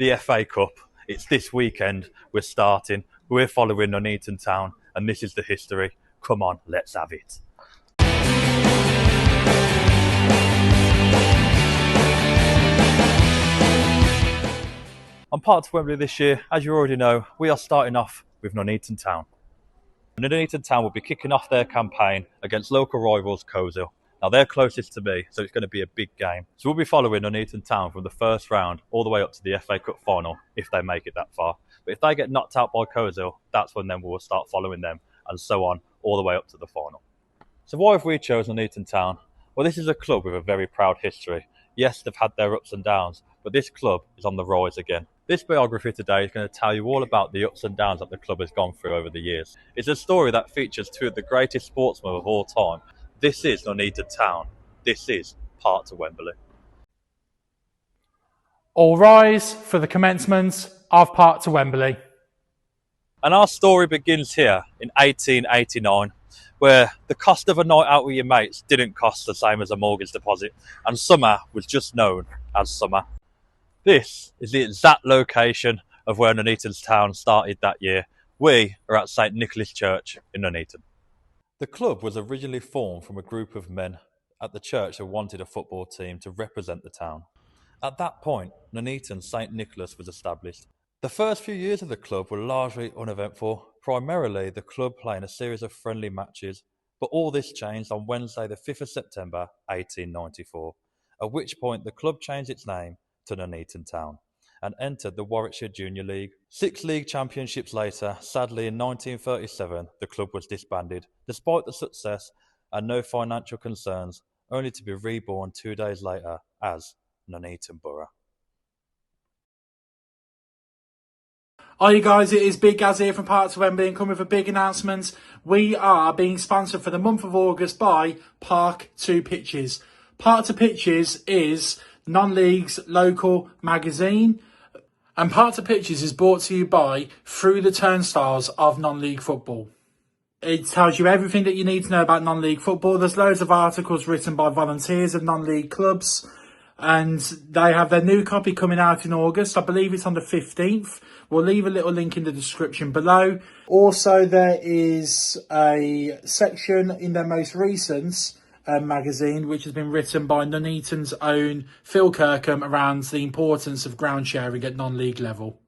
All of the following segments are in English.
the FA Cup. It's this weekend. We're starting. We're following Nuneaton Town, and this is the history. Come on, let's have it. On Park to Wembley this year, as you already know, we are starting off with Nuneaton Town. Nuneaton Town will be kicking off their campaign against local rivals Coleshill. Now they're closest to me, so it's going to be a big game. So we'll be following Nuneaton Town from the first round all the way up to the FA Cup final, if they make it that far. But if they get knocked out by Coleshill, that's when then we'll start following them, and so on, all the way up to the final. So why have we chosen Nuneaton Town? Well, this is a club with a very proud history. Yes, they've had their ups and downs, but this club is on the rise again. This biography today is going to tell you all about the ups and downs that the club has gone through over the years. It's a story that features two of the greatest sportsmen of all time. This is Nuneaton Town. This is Park to Wembley. All rise for the commencement of Park to Wembley. And our story begins here in 1889, where the cost of a night out with your mates didn't cost the same as a mortgage deposit, and summer was just known as summer. This is the exact location of where Nuneaton Town started that year. We are at St Nicholas Church in Nuneaton. The club was originally formed from a group of men at the church who wanted a football team to represent the town. At that point, Nuneaton St Nicholas was established. The first few years of the club were largely uneventful, primarily the club playing a series of friendly matches, but all this changed on Wednesday the 5th of September 1894, at which point the club changed its name to Nuneaton Town and entered the Warwickshire Junior League. 6 league championships later, sadly in 1937, the club was disbanded, despite the success and no financial concerns, only to be reborn 2 days later as Nuneaton Borough. Hi guys, it is Big Gaz here from Park to Wembley and come with a big announcement. We are being sponsored for the month of August by Park to Pitches. Park to Pitches is non-league's local magazine, and Park to Pitches is brought to you by Through the Turnstiles of non-league football. It tells you everything that you need to know about non-league football. There's loads of articles written by volunteers of non-league clubs, and they have their new copy coming out in August. I believe it's on the 15th. We'll leave a little link in the description below. Also, there is a section in their most recent magazine, which has been written by Nuneaton's own Phil Kirkham around the importance of ground sharing at non-league level.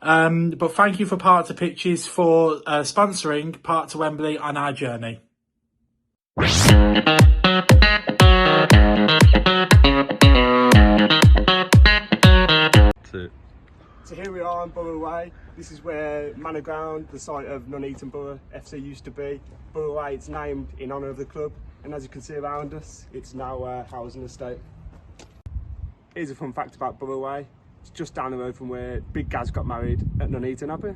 But thank you for Park to Pitches for sponsoring Park to Wembley on our journey. So here we are on Burway. This is where Manor Ground, the site of Nuneaton Borough FC used to be. Burway, it's named in honour of the club, and as you can see around us, it's now a housing estate. Here's a fun fact about Burway. It's just down the road from where Big Gaz got married at Nuneaton Abbey.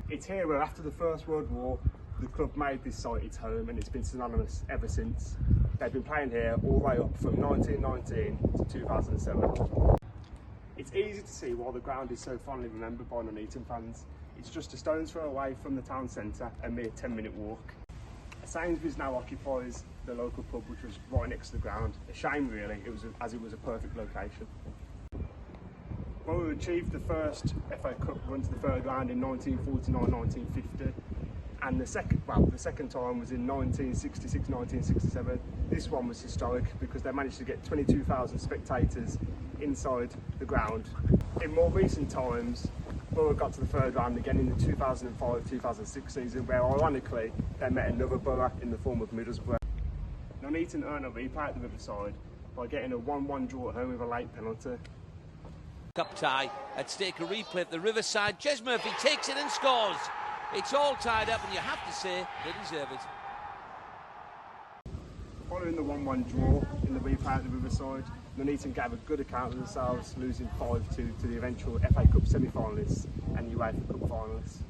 It's here where after the First World War, the club made this site its home, and it's been synonymous ever since. They've been playing here all the way up from 1919 to 2007. It's easy to see why the ground is so fondly remembered by Nuneaton fans. It's just a stone's throw away from the town centre, a mere 10-minute walk. A Sainsbury's now occupies the local pub, which was right next to the ground. A shame really, as it was a perfect location. Boro achieved the first FA Cup run to the third round in 1949-1950, and the second time was in 1966-1967. This one was historic because they managed to get 22,000 spectators inside the ground. In more recent times, Boro got to the third round again in the 2005-2006 season, where ironically they met another borough in the form of Middlesbrough. Nuneaton earned a replay at the Riverside by getting a 1-1 draw at home with a late penalty. Cup tie at stake, a replay at the Riverside. Jez Murphy takes it and scores. It's all tied up, and you have to say they deserve it. Following the 1-1 draw in the replay at the Riverside, Nuneaton gave a good account of themselves, losing 5-2 to the eventual FA Cup semi-finalists and UEFA Cup finalists.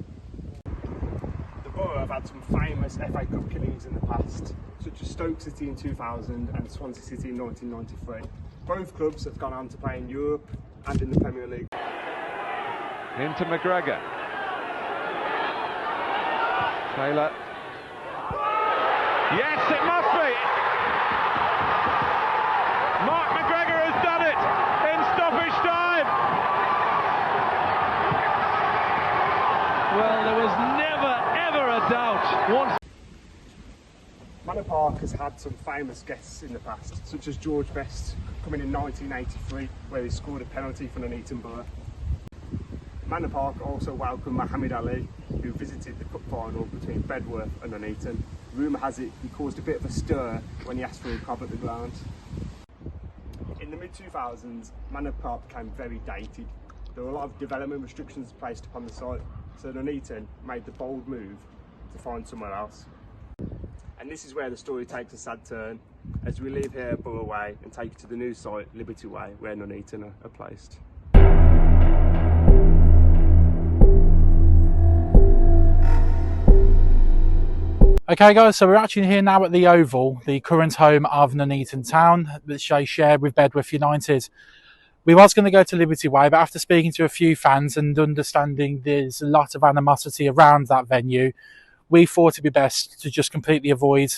The Borough have had some famous FA Cup killings in the past, such as Stoke City in 2000 and Swansea City in 1993. Both clubs have gone on to play in Europe and in the Premier League. Into McGregor. Taylor. Yes, it must be! Mark McGregor has done it in stoppage time! Manor Park has had some famous guests in the past, such as George Best coming in 1983, where he scored a penalty for Nuneaton Borough. Manor Park also welcomed Muhammad Ali, who visited the cup final between Bedworth and Nuneaton. Rumour has it he caused a bit of a stir when he asked for a cob at the ground. In the mid-2000s, Manor Park became very dated. There were a lot of development restrictions placed upon the site, so Nuneaton made the bold move to find somewhere else. And this is where the story takes a sad turn, as we leave here at Burway and take you to the new site, Liberty Way, where Nuneaton are placed. Okay guys, so we're actually here now at the Oval, the current home of Nuneaton Town, which they share with Bedworth United. We was going to go to Liberty Way, but after speaking to a few fans and understanding there's a lot of animosity around that venue, we thought it'd be best to just completely avoid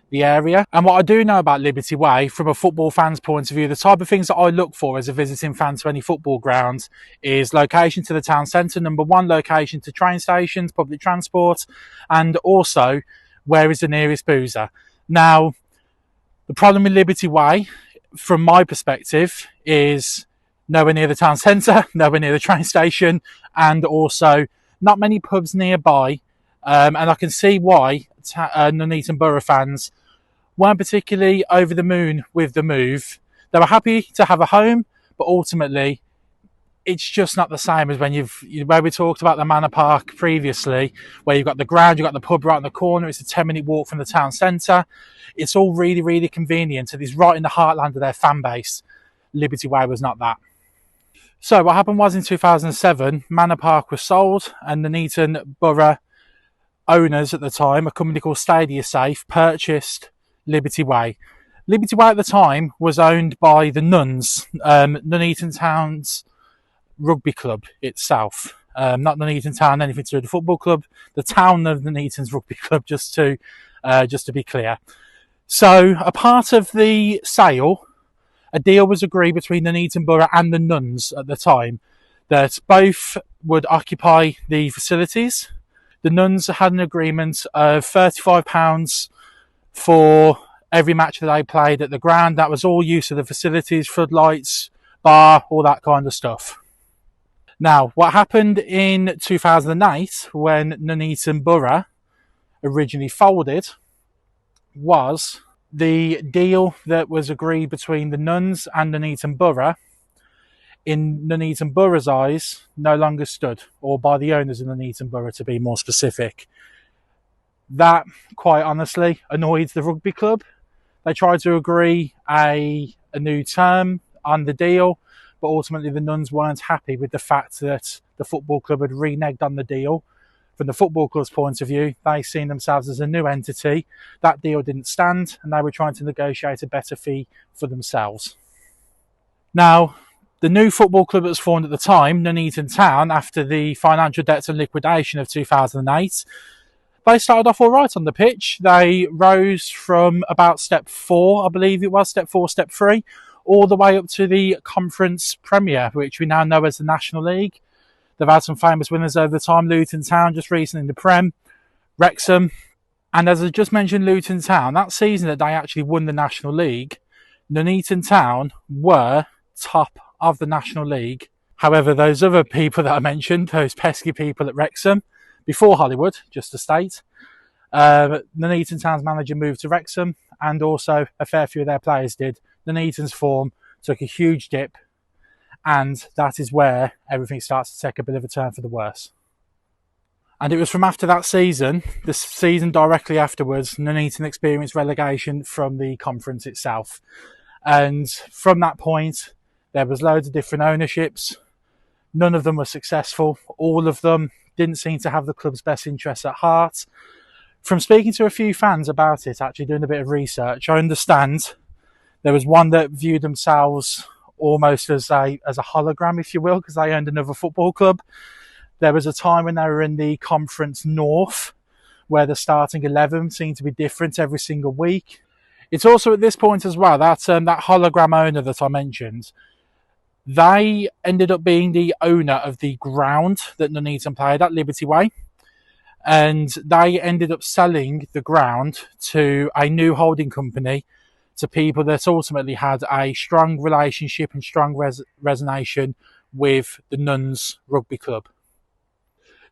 the area. And what I do know about Liberty Way, from a football fan's point of view, the type of things that I look for as a visiting fan to any football ground is location to the town centre, number one, location to train stations, public transport, and also where is the nearest boozer. Now, the problem with Liberty Way, from my perspective, is nowhere near the town centre, nowhere near the train station, and also not many pubs nearby. And I can see why Nuneaton Borough fans weren't particularly over the moon with the move. They were happy to have a home, but ultimately it's just not the same as when where we talked about the Manor Park previously, where you've got the ground, you've got the pub right in the corner, it's a 10-minute walk from the town centre. It's all really, really convenient. It is right in the heartland of their fan base. Liberty Way was not that. So what happened was in 2007, Manor Park was sold and the Nuneaton Borough owners at the time, a company called Stadia Safe, purchased Liberty Way. Liberty Way at the time was owned by the Nuns, Nuneaton Town's rugby club itself. Not Nuneaton Town, anything to do with the football club, the town of Nuneaton's rugby club, just to be clear. So, a part of the sale, a deal was agreed between Nuneaton Borough and the Nuns at the time that both would occupy the facilities. The Nuns had an agreement of £35 for every match that they played at the ground. That was all use of the facilities, floodlights, bar, all that kind of stuff. Now, what happened in 2008 when Nuneaton Borough originally folded was the deal that was agreed between the Nuns and Nuneaton Borough, in Nuneaton Borough's eyes, no longer stood, or by the owners of Nuneaton Borough to be more specific. That, quite honestly, annoyed the rugby club. They tried to agree a new term on the deal, but ultimately the Nuns weren't happy with the fact that the football club had reneged on the deal. From the football club's point of view, they seen themselves as a new entity. That deal didn't stand, and they were trying to negotiate a better fee for themselves. Now, the new football club that was formed at the time, Nuneaton Town, after the financial debts and liquidation of 2008, they started off all right on the pitch. They rose from about step 4, I believe it was, step 4, step 3, all the way up to the Conference Premier, which we now know as the National League. They've had some famous winners over the time. Luton Town just recently in the Prem, Wrexham. And as I just mentioned, Luton Town, that season that they actually won the National League, Nuneaton Town were top of the National League. However, those other people that I mentioned, those pesky people at Wrexham, before Hollywood, just to state, Nuneaton Town's manager moved to Wrexham, and also a fair few of their players did. Nuneaton's form took a huge dip, and that is where everything starts to take a bit of a turn for the worse. And it was from after that season, the season directly afterwards, Nuneaton experienced relegation from the conference itself. And from that point, there was loads of different ownerships. None of them were successful. All of them didn't seem to have the club's best interests at heart. From speaking to a few fans about it, actually doing a bit of research, I understand there was one that viewed themselves almost as a hologram, if you will, because they owned another football club. There was a time when they were in the Conference North, where the starting 11 seemed to be different every single week. It's also at this point as well that that hologram owner that I mentioned, they ended up being the owner of the ground that Nuneaton played at, Liberty Way. and they ended up selling the ground to a new holding company, to people that ultimately had a strong relationship and strong resonation with the Nuns Rugby Club.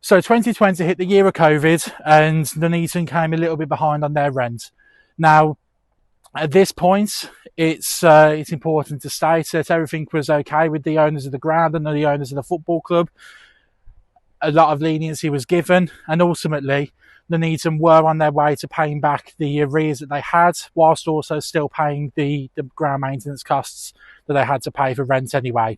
So 2020 hit the year of COVID, and Nuneaton came a little bit behind on their rent. Now, at this point, it's important to state that everything was okay with the owners of the ground and the owners of the football club. A lot of leniency was given, and ultimately Nuneaton were on their way to paying back the arrears that they had, whilst also still paying the ground maintenance costs that they had to pay for rent anyway.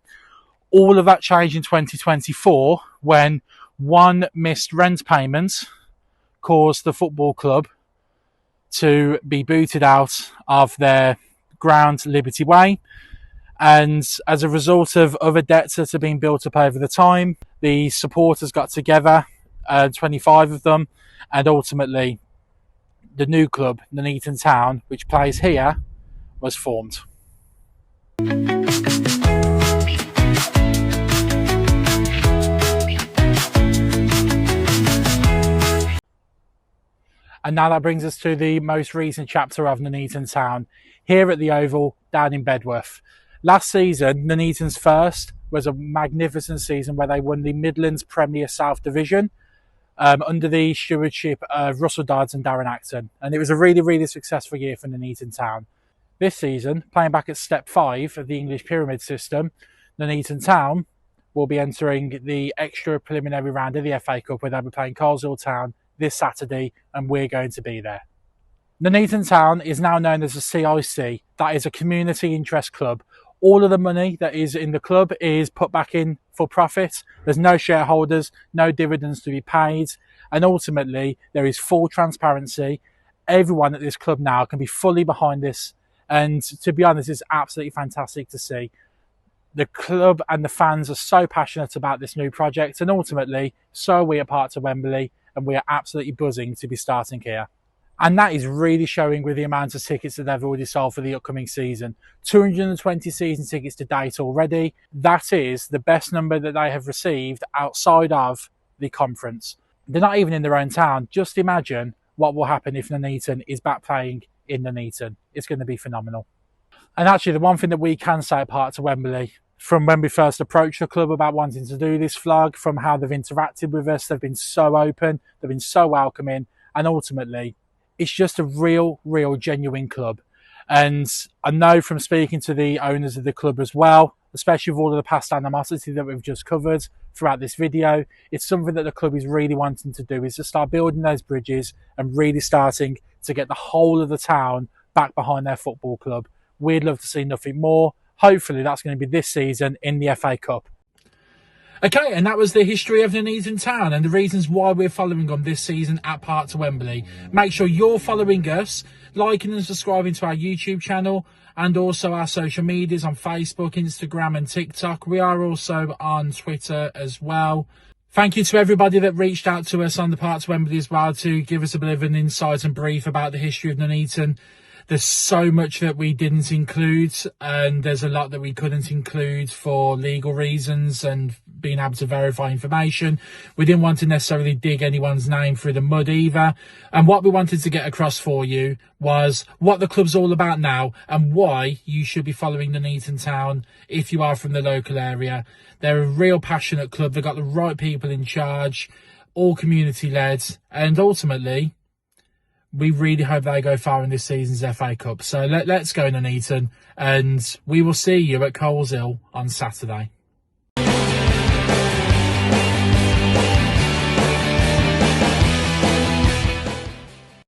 All of that changed in 2024 when one missed rent payment caused the football club to be booted out of their ground, Liberty Way. And as a result of other debts that have been built up over the time, the supporters got together, 25 of them, and ultimately the new club, Nuneaton Town, which plays here, was formed. And now that brings us to the most recent chapter of Nuneaton Town, here at the Oval, down in Bedworth. Last season, Nuneaton's first was a magnificent season where they won the Midlands Premier South Division under the stewardship of Russell Dodds and Darren Acton. And it was a really, really successful year for Nuneaton Town. This season, playing back at Step 5 of the English Pyramid System, Nuneaton Town will be entering the extra preliminary round of the FA Cup, where they'll be playing Coleshill Town this Saturday, and we're going to be there. Nuneaton Town is now known as a CIC, that is a community interest club. All of the money that is in the club is put back in for profit. There's no shareholders, no dividends to be paid, and ultimately there is full transparency. Everyone at this club now can be fully behind this, and to be honest, it's absolutely fantastic to see. The club and the fans are so passionate about this new project, and ultimately so are we at Park to Wembley, and we are absolutely buzzing to be starting here. And that is really showing with the amount of tickets that they've already sold for the upcoming season. 220 season tickets to date already. That is the best number that they have received outside of the conference. They're not even in their own town. Just imagine what will happen if Nuneaton is back playing in Nuneaton. It's going to be phenomenal. And actually, the one thing that we can say at Park to Wembley, from when we first approached the club about wanting to do this vlog, from how they've interacted with us, they've been so open, they've been so welcoming, and ultimately, it's just a real, genuine club. And I know from speaking to the owners of the club as well, especially with all of the past animosity that we've just covered throughout this video, it's something that the club is really wanting to do, is to start building those bridges and really starting to get the whole of the town back behind their football club. We'd love to see nothing more. Hopefully that's going to be this season in the FA Cup. Okay, and that was the history of Nuneaton Town and the reasons why we're following on this season at Park to Wembley. Make sure you're following us, liking and subscribing to our YouTube channel, and also our social medias on Facebook, Instagram and TikTok. We are also on Twitter as well. Thank you to everybody that reached out to us on the Park to Wembley as well to give us a bit of an insight and brief about the history of Nuneaton. There's so much that we didn't include, and there's a lot that we couldn't include for legal reasons and being able to verify information. We didn't want to necessarily dig anyone's name through the mud either. And what we wanted to get across for you was what the club's all about now and why you should be following Nuneaton Town if you are from the local area. They're a real passionate club. They've got the right people in charge, all community-led, and ultimately, we really hope they go far in this season's FA Cup. So let's go, Nuneaton, and we will see you at Coleshill on Saturday.